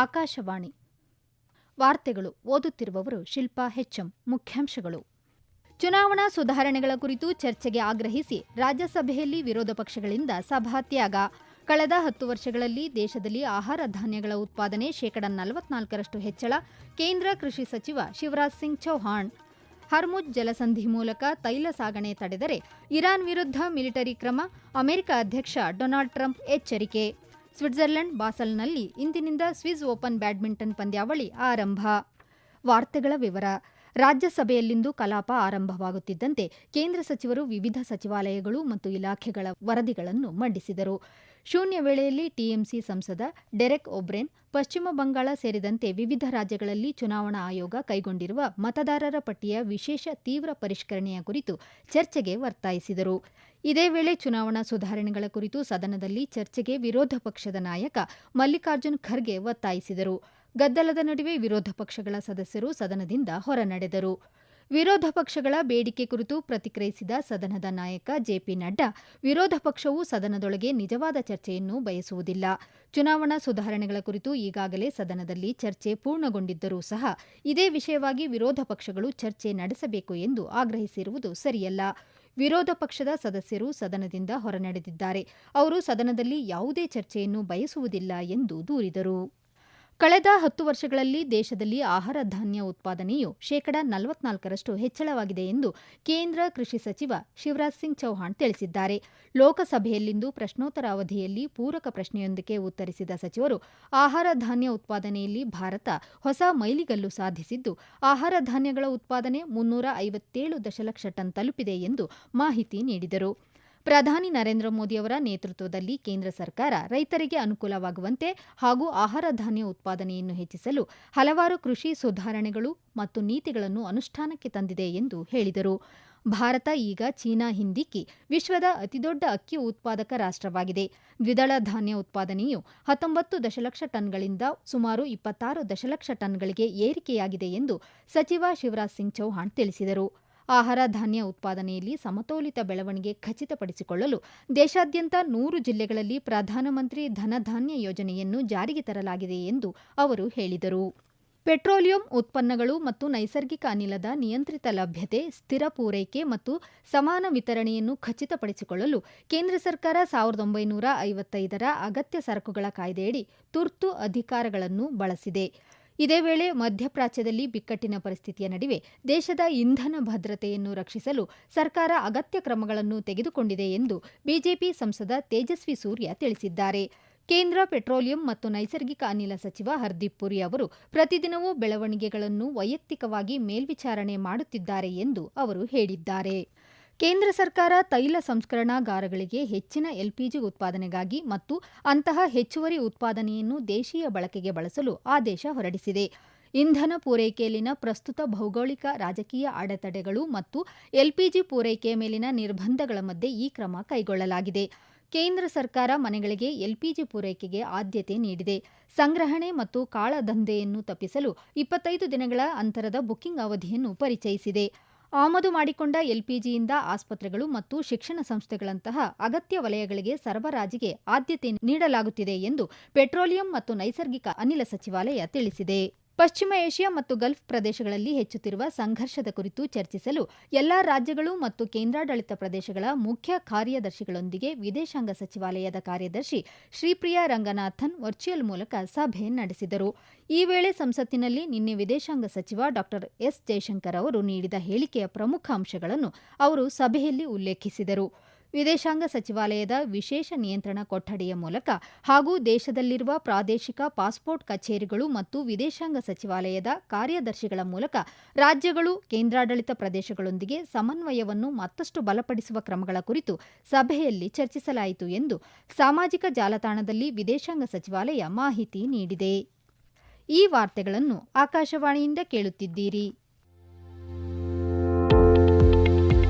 ಆಕಾಶವಾಣಿ ವಾರ್ತೆಗಳು ಓದುತ್ತಿರುವವರು ಶಿಲ್ಪಾ ಹೆಚ್ಎಂ. ಮುಖ್ಯಾಂಶಗಳು. ಚುನಾವಣಾ ಸುಧಾರಣೆಗಳ ಕುರಿತು ಚರ್ಚೆಗೆ ಆಗ್ರಹಿಸಿ ರಾಜ್ಯಸಭೆಯಲ್ಲಿ ವಿರೋಧ ಪಕ್ಷಗಳಿಂದ ಸಭಾತ್ಯಾಗ. ಕಳೆದ 10 ವರ್ಷಗಳಲ್ಲಿ ದೇಶದಲ್ಲಿ ಆಹಾರ ಧಾನ್ಯಗಳ ಉತ್ಪಾದನೆ ಶೇಕಡ 44ರಷ್ಟು ಹೆಚ್ಚಳ. ಕೇಂದ್ರ ಕೃಷಿ ಸಚಿವ ಶಿವರಾಜ್ ಸಿಂಗ್ ಚೌಹಾಣ್. ಹರ್ಮುಜ್ ಜಲಸಂಧಿ ಮೂಲಕ ತೈಲ ಸಾಗಣೆ ತಡೆದರೆ ಇರಾನ್ ವಿರುದ್ಧ ಮಿಲಿಟರಿ ಕ್ರಮ. ಅಮೆರಿಕ ಅಧ್ಯಕ್ಷ ಡೊನಾಲ್ಡ್ ಟ್ರಂಪ್ ಎಚ್ಚರಿಕೆ. ಸ್ವಿಟ್ಜರ್ಲೆಂಡ್ ಬಾಸಲ್ನಲ್ಲಿ ಇಂದಿನಿಂದ ಸ್ವಿಸ್ ಓಪನ್ ಬ್ಯಾಡ್ಮಿಂಟನ್ ಪಂದ್ಯಾವಳಿ ಆರಂಭ. ವಾರ್ತೆಗಳ ವಿವರ. ರಾಜ್ಯಸಭೆಯಲ್ಲಿಂದು ಕಲಾಪ ಆರಂಭವಾಗುತ್ತಿದ್ದಂತೆ ಕೇಂದ್ರ ಸಚಿವರು ವಿವಿಧ ಸಚಿವಾಲಯಗಳು ಮತ್ತು ಇಲಾಖೆಗಳ ವರದಿಗಳನ್ನು ಮಂಡಿಸಿದರು. ಶೂನ್ಯ ವೇಳೆಯಲ್ಲಿ ಟಿಎಂಸಿ ಸಂಸದ ಡೆರೆಕ್ ಒಬ್ರೇನ್ ಪಶ್ಚಿಮ ಬಂಗಾಳ ಸೇರಿದಂತೆ ವಿವಿಧ ರಾಜ್ಯಗಳಲ್ಲಿ ಚುನಾವಣಾ ಆಯೋಗ ಕೈಗೊಂಡಿರುವ ಮತದಾರರ ಪಟ್ಟಿಯ ವಿಶೇಷ ತೀವ್ರ ಪರಿಷ್ಕರಣೆಯ ಕುರಿತು ಚರ್ಚೆಗೆ ಒತ್ತಾಯಿಸಿದರು. ಇದೇ ವೇಳೆ ಚುನಾವಣಾ ಸುಧಾರಣೆಗಳ ಕುರಿತು ಸದನದಲ್ಲಿ ಚರ್ಚೆಗೆ ವಿರೋಧ ಪಕ್ಷದ ನಾಯಕ ಮಲ್ಲಿಕಾರ್ಜುನ್ ಖರ್ಗೆ ಒತ್ತಾಯಿಸಿದರು. ಗದ್ದಲದ ನಡುವೆ ವಿರೋಧ ಪಕ್ಷಗಳ ಸದಸ್ಯರು ಸದನದಿಂದ ಹೊರನಡೆದರು. ವಿರೋಧ ಪಕ್ಷಗಳ ಬೇಡಿಕೆ ಕುರಿತು ಪ್ರತಿಕ್ರಿಯಿಸಿದ ಸದನದ ನಾಯಕ ಜೆಪಿ ನಡ್ಡಾ, ವಿರೋಧ ಪಕ್ಷವು ಸದನದೊಳಗೆ ನಿಜವಾದ ಚರ್ಚೆಯನ್ನು ಬಯಸುವುದಿಲ್ಲ. ಚುನಾವಣಾ ಸುಧಾರಣೆಗಳ ಕುರಿತು ಈಗಾಗಲೇ ಸದನದಲ್ಲಿ ಚರ್ಚೆ ಪೂರ್ಣಗೊಂಡಿದ್ದರೂ ಸಹ ಇದೇ ವಿಷಯವಾಗಿ ವಿರೋಧ ಪಕ್ಷಗಳು ಚರ್ಚೆ ನಡೆಸಬೇಕು ಎಂದು ಆಗ್ರಹಿಸಿರುವುದು ಸರಿಯಲ್ಲ. ವಿರೋಧ ಪಕ್ಷದ ಸದಸ್ಯರು ಸದನದಿಂದ ಹೊರನಡೆದಿದ್ದಾರೆ. ಅವರು ಸದನದಲ್ಲಿ ಯಾವುದೇ ಚರ್ಚೆಯನ್ನು ಬಯಸುವುದಿಲ್ಲ ಎಂದು ದೂರಿದರು. ಕಳೆದ 10 ವರ್ಷಗಳಲ್ಲಿ ದೇಶದಲ್ಲಿ ಆಹಾರ ಧಾನ್ಯ ಉತ್ಪಾದನೆಯು ಶೇಕಡ 44ರಷ್ಟು ಹೆಚ್ಚಳವಾಗಿದೆ ಎಂದು ಕೇಂದ್ರ ಕೃಷಿ ಸಚಿವ ಶಿವರಾಜ್ ಸಿಂಗ್ ಚೌಹಾಣ್ ತಿಳಿಸಿದ್ದಾರೆ. ಲೋಕಸಭೆಯಲ್ಲಿಂದು ಪ್ರಶ್ನೋತ್ತರ ಅವಧಿಯಲ್ಲಿ ಪೂರಕ ಪ್ರಶ್ನೆಯೊಂದಕ್ಕೆ ಉತ್ತರಿಸಿದ ಸಚಿವರು, ಆಹಾರ ಧಾನ್ಯ ಉತ್ಪಾದನೆಯಲ್ಲಿ ಭಾರತ ಹೊಸ ಮೈಲಿಗಲ್ಲು ಸಾಧಿಸಿದ್ದು, ಆಹಾರ ಧಾನ್ಯಗಳ ಉತ್ಪಾದನೆ 357 ದಶಲಕ್ಷ ಟನ್ ತಲುಪಿದೆ ಎಂದು ಮಾಹಿತಿ ನೀಡಿದರು. ಪ್ರಧಾನಿ ನರೇಂದ್ರ ಮೋದಿಯವರ ನೇತೃತ್ವದಲ್ಲಿ ಕೇಂದ್ರ ಸರ್ಕಾರ ರೈತರಿಗೆ ಅನುಕೂಲವಾಗುವಂತೆ ಹಾಗೂ ಆಹಾರ ಧಾನ್ಯ ಉತ್ಪಾದನೆಯನ್ನು ಹೆಚ್ಚಿಸಲು ಹಲವಾರು ಕೃಷಿ ಸುಧಾರಣೆಗಳು ಮತ್ತು ನೀತಿಗಳನ್ನು ಅನುಷ್ಠಾನಕ್ಕೆ ತಂದಿದೆ ಎಂದು ಹೇಳಿದರು. ಭಾರತ ಈಗ ಚೀನಾ ಹಿಂದಿಕ್ಕಿ ವಿಶ್ವದ ಅತಿದೊಡ್ಡ ಅಕ್ಕಿ ಉತ್ಪಾದಕ ರಾಷ್ಟ್ರವಾಗಿದೆ. ದ್ವಿದಳ ಧಾನ್ಯ ಉತ್ಪಾದನೆಯು 19 ದಶಲಕ್ಷ ಟನ್ಗಳಿಂದ ಸುಮಾರು 26 ದಶಲಕ್ಷ ಟನ್ಗಳಿಗೆ ಏರಿಕೆಯಾಗಿದೆ ಎಂದು ಸಚಿವ ಶಿವರಾಜ್ ಸಿಂಗ್ ಚೌಹಾಣ್ ತಿಳಿಸಿದರು. ಆಹಾರ ಧಾನ್ಯ ಉತ್ಪಾದನೆಯಲ್ಲಿ ಸಮತೋಲಿತ ಬೆಳವಣಿಗೆ ಖಚಿತಪಡಿಸಿಕೊಳ್ಳಲು ದೇಶಾದ್ಯಂತ 100 ಜಿಲ್ಲೆಗಳಲ್ಲಿ ಪ್ರಧಾನಮಂತ್ರಿ ಧನಧಾನ್ಯ ಯೋಜನೆಯನ್ನು ಜಾರಿಗೆ ತರಲಾಗಿದೆ ಎಂದು ಅವರು ಹೇಳಿದರು. ಪೆಟ್ರೋಲಿಯಂ ಉತ್ಪನ್ನಗಳು ಮತ್ತು ನೈಸರ್ಗಿಕ ಅನಿಲದ ನಿಯಂತ್ರಿತ ಲಭ್ಯತೆ, ಸ್ಥಿರ ಪೂರೈಕೆ ಮತ್ತು ಸಮಾನ ವಿತರಣೆಯನ್ನು ಖಚಿತಪಡಿಸಿಕೊಳ್ಳಲು ಕೇಂದ್ರ ಸರ್ಕಾರ 1955ರ ಅಗತ್ಯ ಸರಕುಗಳ ಕಾಯ್ದೆಯಡಿ ತುರ್ತು ಅಧಿಕಾರಗಳನ್ನು ಬಳಸಿದೆ. ಇದೇ ವೇಳೆ ಮಧ್ಯಪ್ರಾಚ್ಯದಲ್ಲಿ ಬಿಕ್ಕಟ್ಟಿನ ಪರಿಸ್ಥಿತಿಯ ನಡುವೆ ದೇಶದ ಇಂಧನ ಭದ್ರತೆಯನ್ನು ರಕ್ಷಿಸಲು ಸರ್ಕಾರ ಅಗತ್ಯ ಕ್ರಮಗಳನ್ನು ತೆಗೆದುಕೊಂಡಿದೆ ಎಂದು ಬಿಜೆಪಿ ಸಂಸದ ತೇಜಸ್ವಿ ಸೂರ್ಯ ತಿಳಿಸಿದ್ದಾರೆ. ಕೇಂದ್ರ ಪೆಟ್ರೋಲಿಯಂ ಮತ್ತು ನೈಸರ್ಗಿಕ ಅನಿಲ ಸಚಿವ ಹರ್ದೀಪ್ ಪುರಿ ಅವರು ಪ್ರತಿದಿನವೂ ಬೆಳವಣಿಗೆಗಳನ್ನು ವೈಯಕ್ತಿಕವಾಗಿ ಮೇಲ್ವಿಚಾರಣೆ ಮಾಡುತ್ತಿದ್ದಾರೆ ಎಂದು ಅವರು ಹೇಳಿದ್ದಾರೆ. ಕೇಂದ್ರ ಸರ್ಕಾರ ತೈಲ ಸಂಸ್ಕರಣಾಗಾರಗಳಿಗೆ ಹೆಚ್ಚಿನ ಎಲ್ಪಿಜಿ ಉತ್ಪಾದನೆಗಾಗಿ ಮತ್ತು ಅಂತಹ ಹೆಚ್ಚುವರಿ ಉತ್ಪಾದನೆಯನ್ನು ದೇಶೀಯ ಬಳಕೆಗೆ ಬಳಸಲು ಆದೇಶ ಹೊರಡಿಸಿದೆ. ಇಂಧನ ಪೂರೈಕೆಯಲ್ಲಿನ ಪ್ರಸ್ತುತ ಭೌಗೋಳಿಕ ರಾಜಕೀಯ ಅಡೆತಡೆಗಳು ಮತ್ತು ಎಲ್ಪಿಜಿ ಪೂರೈಕೆಯ ಮೇಲಿನ ನಿರ್ಬಂಧಗಳ ಮಧ್ಯೆ ಈ ಕ್ರಮ ಕೈಗೊಳ್ಳಲಾಗಿದೆ. ಕೇಂದ್ರ ಸರ್ಕಾರ ಮನೆಗಳಿಗೆ ಎಲ್ಪಿಜಿ ಪೂರೈಕೆಗೆ ಆದ್ಯತೆ ನೀಡಿದೆ. ಸಂಗ್ರಹಣೆ ಮತ್ತು ಕಾಳಧಂಧೆಯನ್ನು ತಪ್ಪಿಸಲು 25 ದಿನಗಳ ಅಂತರದ ಬುಕಿಂಗ್ ಅವಧಿಯನ್ನು ಪರಿಚಯಿಸಿದೆ. ಆಮದು ಮಾಡಿಕೊಂಡ ಎಲ್ಪಿಜಿಯಿಂದ ಆಸ್ಪತ್ರೆಗಳು ಮತ್ತು ಶಿಕ್ಷಣ ಸಂಸ್ಥೆಗಳಂತಹ ಅಗತ್ಯ ವಲಯಗಳಿಗೆ ಸರಬರಾಜಿಗೆ ಆದ್ಯತೆ ನೀಡಲಾಗುತ್ತಿದೆ ಎಂದು ಪೆಟ್ರೋಲಿಯಂ ಮತ್ತು ನೈಸರ್ಗಿಕ ಅನಿಲ ಸಚಿವಾಲಯ ತಿಳಿಸಿದೆ. ಪಶ್ಚಿಮ ಏಷ್ಯಾ ಮತ್ತು ಗಲ್ಫ್ ಪ್ರದೇಶಗಳಲ್ಲಿ ಹೆಚ್ಚುತ್ತಿರುವ ಸಂಘರ್ಷದ ಕುರಿತು ಚರ್ಚಿಸಲು ಎಲ್ಲಾ ರಾಜ್ಯಗಳು ಮತ್ತು ಕೇಂದ್ರಾಡಳಿತ ಪ್ರದೇಶಗಳ ಮುಖ್ಯ ಕಾರ್ಯದರ್ಶಿಗಳೊಂದಿಗೆ ವಿದೇಶಾಂಗ ಸಚಿವಾಲಯದ ಕಾರ್ಯದರ್ಶಿ ಶ್ರೀಪ್ರಿಯಾ ರಂಗನಾಥನ್ ವರ್ಚುವಲ್ ಮೂಲಕ ಸಭೆ ನಡೆಸಿದರು. ಈ ವೇಳೆ ಸಂಸತ್ತಿನಲ್ಲಿ ನಿನ್ನೆ ವಿದೇಶಾಂಗ ಸಚಿವ ಡಾ ಎಸ್ ಜೈಶಂಕರ್ ಅವರು ನೀಡಿದ ಹೇಳಿಕೆಯ ಪ್ರಮುಖ ಅಂಶಗಳನ್ನು ಅವರು ಸಭೆಯಲ್ಲಿ ಉಲ್ಲೇಖಿಸಿದರು. ವಿದೇಶಾಂಗ ಸಚಿವಾಲಯದ ವಿಶೇಷ ನಿಯಂತ್ರಣ ಕೊಠಡಿಯ ಮೂಲಕ ಹಾಗೂ ದೇಶದಲ್ಲಿರುವ ಪ್ರಾದೇಶಿಕ ಪಾಸ್ಪೋರ್ಟ್ ಕಚೇರಿಗಳು ಮತ್ತು ವಿದೇಶಾಂಗ ಸಚಿವಾಲಯದ ಕಾರ್ಯದರ್ಶಿಗಳ ಮೂಲಕ ರಾಜ್ಯಗಳು, ಕೇಂದ್ರಾಡಳಿತ ಪ್ರದೇಶಗಳೊಂದಿಗೆ ಸಮನ್ವಯವನ್ನು ಮತ್ತಷ್ಟು ಬಲಪಡಿಸುವ ಕ್ರಮಗಳ ಕುರಿತು ಸಭೆಯಲ್ಲಿ ಚರ್ಚಿಸಲಾಯಿತು ಎಂದು ಸಾಮಾಜಿಕ ಜಾಲತಾಣದಲ್ಲಿ ವಿದೇಶಾಂಗ ಸಚಿವಾಲಯ ಮಾಹಿತಿ ನೀಡಿದೆ. ಈ ವಾರ್ತೆಗಳನ್ನು ಆಕಾಶವಾಣಿಯಿಂದ ಕೇಳುತ್ತಿದ್ದೀರಿ.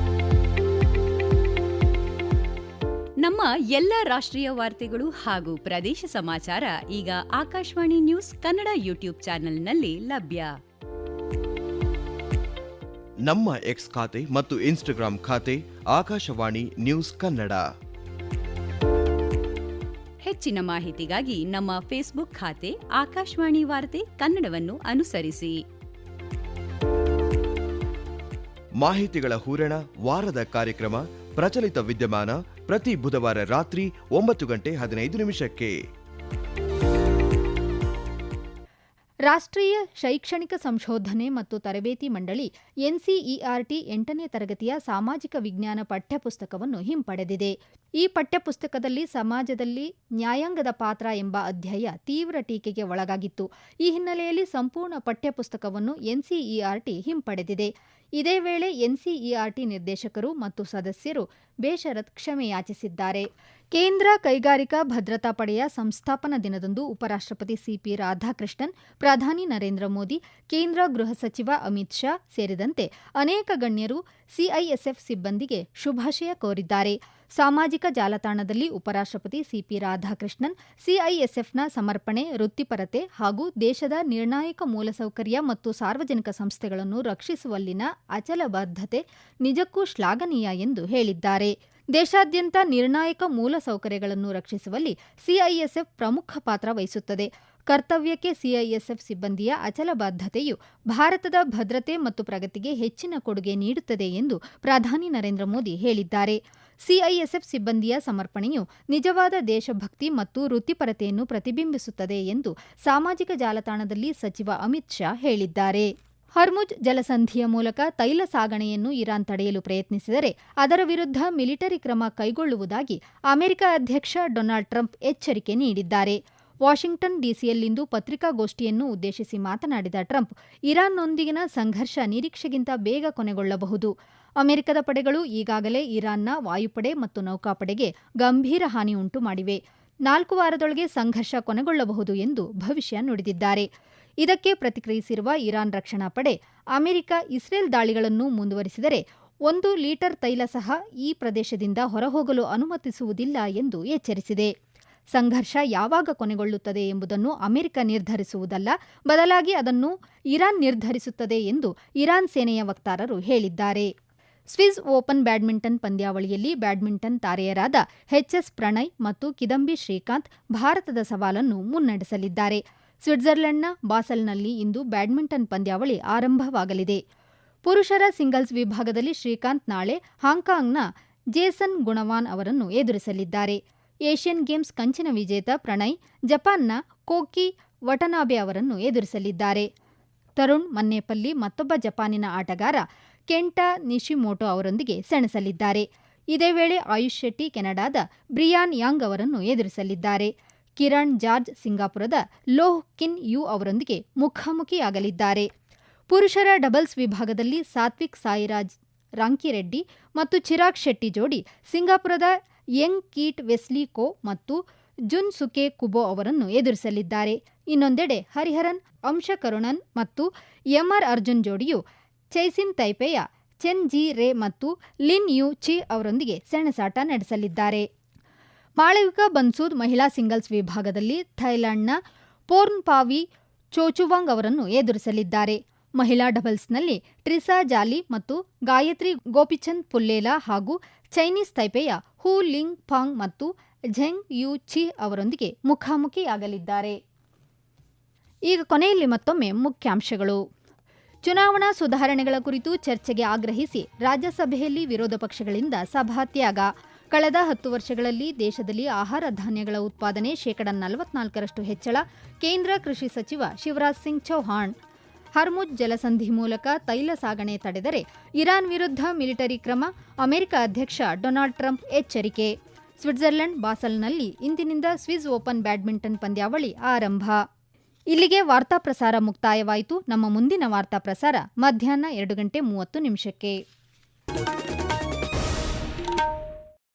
ನಮ್ಮ ಎಲ್ಲ ರಾಷ್ಟ್ರೀಯ ವಾರ್ತೆಗಳು ಹಾಗೂ ಪ್ರದೇಶ ಸಮಾಚಾರ ಈಗ ಆಕಾಶವಾಣಿ ನ್ಯೂಸ್ ಕನ್ನಡ ಯೂಟ್ಯೂಬ್ ಚಾನೆಲ್ನಲ್ಲಿ ಲಭ್ಯ. ನಮ್ಮ ಎಕ್ಸ್ ಖಾತೆ ಮತ್ತು ಇನ್ಸ್ಟಾಗ್ರಾಂ ಖಾತೆ ಆಕಾಶವಾಣಿ ನ್ಯೂಸ್ ಕನ್ನಡ. ಹೆಚ್ಚಿನ ಮಾಹಿತಿಗಾಗಿ ನಮ್ಮ ಫೇಸ್ಬುಕ್ ಖಾತೆ ಆಕಾಶವಾಣಿ ವಾರ್ತೆ ಕನ್ನಡವನ್ನು ಅನುಸರಿಸಿ. ಮಾಹಿತಿಗಳ ಹೂರಣ ವಾರದ ಕಾರ್ಯಕ್ರಮ ಪ್ರಚಲಿತ ವಿದ್ಯಮಾನ ಪ್ರತಿ ಬುಧವಾರ ರಾತ್ರಿ 9:15 ರಾಷ್ಟ್ರೀಯ ಶೈಕ್ಷಣಿಕ ಸಂಶೋಧನೆ ಮತ್ತು ತರಬೇತಿ ಮಂಡಳಿ ಎನ್ಸಿಇಆರ್ಟಿ 8ನೇ ತರಗತಿಯ ಸಾಮಾಜಿಕ ವಿಜ್ಞಾನ ಪಠ್ಯಪುಸ್ತಕವನ್ನು ಹಿಂಪಡೆದಿದೆ. ಈ ಪಠ್ಯಪುಸ್ತಕದಲ್ಲಿ ಸಮಾಜದಲ್ಲಿ ನ್ಯಾಯಾಂಗದ ಪಾತ್ರ ಎಂಬ ಅಧ್ಯಾಯ ತೀವ್ರ ಟೀಕೆಗೆ ಒಳಗಾಗಿತ್ತು. ಈ ಹಿನ್ನೆಲೆಯಲ್ಲಿ ಸಂಪೂರ್ಣ ಪಠ್ಯಪುಸ್ತಕವನ್ನು ಎನ್ಸಿಇಆರ್ಟಿ ಹಿಂಪಡೆದಿದೆ. ಇದೇ ವೇಳೆ ಎನ್ಸಿಇಆರ್ಟಿ ನಿರ್ದೇಶಕರು ಮತ್ತು ಸದಸ್ಯರು ಬೇಷರತ್ ಕ್ಷಮೆಯಾಚಿಸಿದ್ದಾರೆ. ಕೇಂದ್ರ ಕೈಗಾರಿಕಾ ಭದ್ರತಾ ಪಡೆಯ ಸಂಸ್ಥಾಪನಾ ದಿನದಂದು ಉಪರಾಷ್ಟ್ರಪತಿ ಸಿಪಿ ರಾಧಾಕೃಷ್ಣನ್, ಪ್ರಧಾನಿ ನರೇಂದ್ರ ಮೋದಿ, ಕೇಂದ್ರ ಗೃಹ ಸಚಿವ ಅಮಿತ್ ಶಾ ಸೇರಿದಂತೆ ಅನೇಕ ಗಣ್ಯರು ಸಿಐಎಸ್ಎಫ್ ಸಿಬ್ಬಂದಿಗೆ ಶುಭಾಶಯ ಕೋರಿದ್ದಾರೆ. ಸಾಮಾಜಿಕ ಜಾಲತಾಣದಲ್ಲಿ ಉಪರಾಷ್ಟ್ರಪತಿ ಸಿಪಿ ರಾಧಾಕೃಷ್ಣನ್ ಸಿಐಎಸ್ಎಫ್ನ ಸಮರ್ಪಣೆ, ವೃತ್ತಿಪರತೆ ಹಾಗೂ ದೇಶದ ನಿರ್ಣಾಯಕ ಮೂಲಸೌಕರ್ಯ ಮತ್ತು ಸಾರ್ವಜನಿಕ ಸಂಸ್ಥೆಗಳನ್ನು ರಕ್ಷಿಸುವಲ್ಲಿನ ಅಚಲ ಬದ್ಧತೆ ನಿಜಕ್ಕೂ ಶ್ಲಾಘನೀಯ ಎಂದು ಹೇಳಿದ್ದಾರೆ. ದೇಶಾದ್ಯಂತ ನಿರ್ಣಾಯಕ ಮೂಲಸೌಕರ್ಯಗಳನ್ನು ರಕ್ಷಿಸುವಲ್ಲಿ ಸಿಐಎಸ್ಎಫ್ ಪ್ರಮುಖ ಪಾತ್ರ ವಹಿಸುತ್ತದೆ. ಕರ್ತವ್ಯಕ್ಕೆ ಸಿಐಎಸ್ಎಫ್ ಸಿಬ್ಬಂದಿಯ ಅಚಲ ಬದ್ಧತೆಯು ಭಾರತದ ಭದ್ರತೆ ಮತ್ತು ಪ್ರಗತಿಗೆ ಹೆಚ್ಚಿನ ಕೊಡುಗೆ ನೀಡುತ್ತದೆ ಎಂದು ಪ್ರಧಾನಿ ನರೇಂದ್ರ ಮೋದಿ ಹೇಳಿದ್ದಾರೆ. ಸಿಐಎಸ್ಎಫ್ ಸಿಬ್ಬಂದಿಯ ಸಮರ್ಪಣೆಯು ನಿಜವಾದ ದೇಶಭಕ್ತಿ ಮತ್ತು ವೃತ್ತಿಪರತೆಯನ್ನು ಪ್ರತಿಬಿಂಬಿಸುತ್ತದೆ ಎಂದು ಸಾಮಾಜಿಕ ಜಾಲತಾಣದಲ್ಲಿ ಸಚಿವ ಅಮಿತ್ ಶಾ ಹೇಳಿದ್ದಾರೆ. ಹರ್ಮುಜ್ ಜಲಸಂಧಿಯ ಮೂಲಕ ತೈಲ ಸಾಗಣೆಯನ್ನು ಇರಾನ್ ತಡೆಯಲು ಪ್ರಯತ್ನಿಸಿದರೆ ಅದರ ವಿರುದ್ಧ ಮಿಲಿಟರಿ ಕ್ರಮ ಕೈಗೊಳ್ಳುವುದಾಗಿ ಅಮೆರಿಕ ಅಧ್ಯಕ್ಷ ಡೊನಾಲ್ಡ್ ಟ್ರಂಪ್ ಎಚ್ಚರಿಕೆ ನೀಡಿದ್ದಾರೆ. ವಾಷಿಂಗ್ಟನ್ ಡಿಸಿಯಲ್ಲಿಂದು ಪತ್ರಿಕಾಗೋಷ್ಠಿಯನ್ನು ಉದ್ದೇಶಿಸಿ ಮಾತನಾಡಿದ ಟ್ರಂಪ್, ಇರಾನ್ನೊಂದಿಗಿನ ಸಂಘರ್ಷ ನಿರೀಕ್ಷೆಗಿಂತ ಬೇಗ ಕೊನೆಗೊಳ್ಳಬಹುದು. ಅಮೆರಿಕದ ಪಡೆಗಳು ಈಗಾಗಲೇ ಇರಾನ್ನ ವಾಯುಪಡೆ ಮತ್ತು ನೌಕಾಪಡೆಗೆ ಗಂಭೀರ ಹಾನಿ ಉಂಟು ಮಾಡಿವೆ. 4 ವಾರದೊಳಗೆ ಸಂಘರ್ಷ ಕೊನೆಗೊಳ್ಳಬಹುದು ಎಂದು ಭವಿಷ್ಯ ನುಡಿದಿದ್ದಾರೆ. ಇದಕ್ಕೆ ಪ್ರತಿಕ್ರಿಯಿಸಿರುವ ಇರಾನ್ ರಕ್ಷಣಾ ಪಡೆ, ಅಮೆರಿಕ ಇಸ್ರೇಲ್ ದಾಳಿಗಳನ್ನು ಮುಂದುವರಿಸಿದರೆ 1 ಲೀಟರ್ ತೈಲ ಸಹ ಈ ಪ್ರದೇಶದಿಂದ ಹೊರಹೋಗಲು ಅನುಮತಿಸುವುದಿಲ್ಲ ಎಂದು ಎಚ್ಚರಿಸಿದೆ. ಸಂಘರ್ಷ ಯಾವಾಗ ಕೊನೆಗೊಳ್ಳುತ್ತದೆ ಎಂಬುದನ್ನು ಅಮೆರಿಕ ನಿರ್ಧರಿಸುವುದಲ್ಲ, ಬದಲಾಗಿ ಅದನ್ನು ಇರಾನ್ ನಿರ್ಧರಿಸುತ್ತದೆ ಎಂದು ಇರಾನ್ ಸೇನೆಯ ವಕ್ತಾರರು ಹೇಳಿದ್ದಾರೆ. ಸ್ವಿಸ್ ಓಪನ್ ಬ್ಯಾಡ್ಮಿಂಟನ್ ಪಂದ್ಯಾವಳಿಯಲ್ಲಿ ಬ್ಯಾಡ್ಮಿಂಟನ್ ತಾರೆಯರಾದ ಎಚ್ಎಸ್ ಪ್ರಣಯ್ ಮತ್ತು ಕಿದಂಬಿ ಶ್ರೀಕಾಂತ್ ಭಾರತದ ಸವಾಲನ್ನು ಮುನ್ನಡೆಸಲಿದ್ದಾರೆ. ಸ್ವಿಟ್ಜರ್ಲೆಂಡ್ನ ಬಾಸೆಲ್ನಲ್ಲಿ ಇಂದು ಬ್ಯಾಡ್ಮಿಂಟನ್ ಪಂದ್ಯಾವಳಿ ಆರಂಭವಾಗಲಿದೆ. ಪುರುಷರ ಸಿಂಗಲ್ಸ್ ವಿಭಾಗದಲ್ಲಿ ಶ್ರೀಕಾಂತ್ ನಾಳೆ ಹಾಂಕಾಂಗ್ನ ಜೇಸನ್ ಗುಣವಾನ್ ಅವರನ್ನು ಎದುರಿಸಲಿದ್ದಾರೆ. ಏಷ್ಯನ್ ಗೇಮ್ಸ್ ಕಂಚಿನ ವಿಜೇತ ಪ್ರಣಯ್ ಜಪಾನ್ನ ಕೋಕಿ ವಟನಾಬೆ ಅವರನ್ನು ಎದುರಿಸಲಿದ್ದಾರೆ. ತರುಣ್ ಮನ್ನೇಪಲ್ಲಿ ಮತ್ತೊಬ್ಬ ಜಪಾನಿನ ಆಟಗಾರ ಕೆಂಟಾ ನಿಶಿಮೋಟೊ ಅವರೊಂದಿಗೆ ಸೆಣಸಲಿದ್ದಾರೆ. ಇದೇ ವೇಳೆ ಆಯುಷ್ ಶೆಟ್ಟಿ ಕೆನಡಾದ ಬ್ರಿಯಾನ್ ಯಾಂಗ್ ಅವರನ್ನು ಎದುರಿಸಲಿದ್ದಾರೆ. Kiran George ಸಿಂಗಾಪುರದ Loha kin you ಅವರೊಂದಿಗೆ ಮುಖಾಮುಖಿಯಾಗಲಿದ್ದಾರೆ. ಪುರುಷರ ಡಬಲ್ಸ್ ವಿಭಾಗದಲ್ಲಿ ಸಾತ್ವಿಕ್ ಸಾಯಿರಾಜ್ ರಾಂಕಿರೆಡ್ಡಿ ಮತ್ತು ಚಿರಾಗ್ ಶೆಟ್ಟಿ ಜೋಡಿ ಸಿಂಗಾಪುರದ ಯಂಗ್ ಕೀಟ್ ವೆಸ್ಲಿ ಕೋ ಮತ್ತು ಜುನ್ ಸುಕೆ ಕುಬೋ ಅವರನ್ನು ಎದುರಿಸಲಿದ್ದಾರೆ. ಇನ್ನೊಂದೆಡೆ ಹರಿಹರನ್ ಅಂಶಕರುಣನ್ ಮತ್ತು ಎಂಆರ್ ಅರ್ಜುನ್ ಜೋಡಿಯು ಚೈಸಿನ್ ತೈಪೆಯ ಚೆನ್ ಜಿ ರೇ ಮತ್ತು ಲಿನ್ ಯು ಚಿ ಅವರೊಂದಿಗೆ ಸೆಣಸಾಟ ನಡೆಸಲಿದ್ದಾರೆ. ಮಾಳವಿಕ ಬನ್ಸೂದ್ ಮಹಿಳಾ ಸಿಂಗಲ್ಸ್ ವಿಭಾಗದಲ್ಲಿ ಥೈಲ್ಯಾಂಡ್ನ ಪೋರ್ನ್ಪಾವಿ ಚೋಚುವಾಂಗ್ ಅವರನ್ನು ಎದುರಿಸಲಿದ್ದಾರೆ. ಮಹಿಳಾ ಡಬಲ್ಸ್ನಲ್ಲಿ ಟ್ರಿಸಾ ಜಾಲಿ ಮತ್ತು ಗಾಯತ್ರಿ ಗೋಪಿಚಂದ್ ಪುಲ್ಲೇಲಾ ಹಾಗೂ ಚೈನೀಸ್ ತೈಪೆಯ ಹೂ ಲಿಂಗ್ ಫಾಂಗ್ ಮತ್ತು ಝೆಂಗ್ ಯು ಚಿ ಅವರೊಂದಿಗೆ ಮುಖಾಮುಖಿಯಾಗಲಿದ್ದಾರೆ. ಈಗ ಕೊನೆಯಲ್ಲಿ ಮತ್ತೊಮ್ಮೆ ಮುಖ್ಯಾಂಶಗಳು. ಚುನಾವಣಾ ಸುಧಾರಣೆಗಳ ಕುರಿತು ಚರ್ಚೆಗೆ ಆಗ್ರಹಿಸಿ ರಾಜ್ಯಸಭೆಯಲ್ಲಿ ವಿರೋಧ ಪಕ್ಷಗಳಿಂದ ಸಭಾತ್ಯಾಗ. ಕಳೆದ 10 ವರ್ಷಗಳಲ್ಲಿ ದೇಶದಲ್ಲಿ ಆಹಾರ ಧಾನ್ಯಗಳ ಉತ್ಪಾದನೆ ಶೇಕಡ 44ರಷ್ಟು ಹೆಚ್ಚಳ. ಕೇಂದ್ರ ಕೃಷಿ ಸಚಿವ ಶಿವರಾಜ್ ಸಿಂಗ್ ಚೌಹಾಣ್. ಹರ್ಮುಜ್ ಜಲಸಂಧಿ ಮೂಲಕ ತೈಲ ಸಾಗಣೆ ತಡೆದರೆ ಇರಾನ್ ವಿರುದ್ಧ ಮಿಲಿಟರಿ ಕ್ರಮ. ಅಮೆರಿಕ ಅಧ್ಯಕ್ಷ ಡೊನಾಲ್ಡ್ ಟ್ರಂಪ್ ಎಚ್ಚರಿಕೆ. ಸ್ವಿಟ್ಜರ್ಲೆಂಡ್ ಬಾಸೆಲ್ನಲ್ಲಿ ಇಂದಿನಿಂದ ಸ್ವಿಸ್ ಓಪನ್ ಬ್ಯಾಡ್ಮಿಂಟನ್ ಪಂದ್ಯಾವಳಿ ಆರಂಭ. ಇಲ್ಲಿಗೆ ವಾರ್ತಾ ಪ್ರಸಾರ ಮುಕ್ತಾಯವಾಯಿತು. ನಮ್ಮ ಮುಂದಿನ ವಾರ್ತಾ ಪ್ರಸಾರ ಮಧ್ಯಾಹ್ನ 2:30 ನಿಮಿಷಕ್ಕೆ.